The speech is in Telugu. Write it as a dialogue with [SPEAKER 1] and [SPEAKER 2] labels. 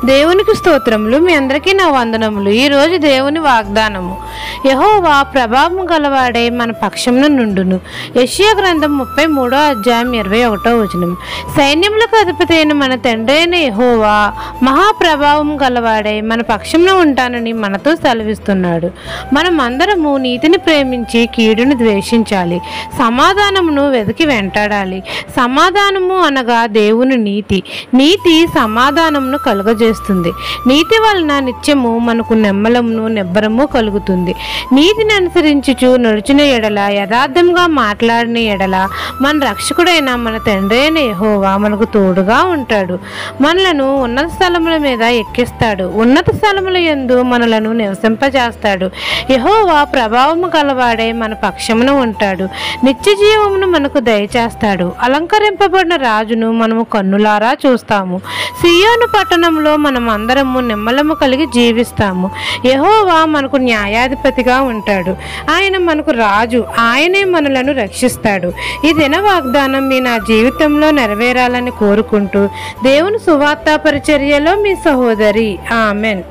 [SPEAKER 1] దేవునికి స్తోత్రములు. మీ అందరికీ నా వందనములు. ఈరోజు దేవుని వాగ్దానము. యెహోవా ప్రభావం గలవాడే మన పక్షమున నుండును. యెషయా గ్రంథం 33వ అధ్యాయం 21వ వచనం. సైన్యములకు అధిపతి అయిన మన తండ్రి అయిన యెహోవా మహాప్రభావం గలవాడే మన పక్షమున ఉంటానని మనతో సెలవిస్తున్నాడు. మనం అందరము నీతిని ప్రేమించి కీడును ద్వేషించాలి. సమాధానమును వెతికి వెంటాడాలి. సమాధానము అనగా దేవుని నీతి. నీతి సమాధానమును కలుగజేస్తుంది. నీతి వలన నిత్యము మనకు నెమ్మలమును నెబ్బరము కలుగుతుంది. నీతిని అనుసరించుచు నడుచిన ఎడల, యథార్థంగా మాట్లాడిన ఎడల మన రక్షకుడైన మన తండ్రి అయిన యెహోవా మనకు తోడుగా ఉంటాడు. మనలను ఉన్నత స్థలముల మీద ఎక్కిస్తాడు. ఉన్నత స్థలముల యందు మనలను నివసింపజేస్తాడు. యెహోవా ప్రభావము గలవాడే మన పక్షమున ఉంటాడు. నిత్య జీవమును మనకు దయచేస్తాడు. అలంకరింపబడిన రాజును మనము కన్నులారా చూస్తాము. సియోను పట్టణంలో మనం అందరము నిమ్మలము కలిగి జీవిస్తాము. యెహోవా మనకు న్యాయాధిపతిగా ఉంటాడు. ఆయన మనకు రాజు. ఆయనే మనలను రక్షిస్తాడు. ఈ దిన వాగ్దానం మీ నా జీవితంలో నెరవేరాలని కోరుకుంటూ దేవుని సువార్త పరిచర్యలో మీ సహోదరి. ఆమెన్.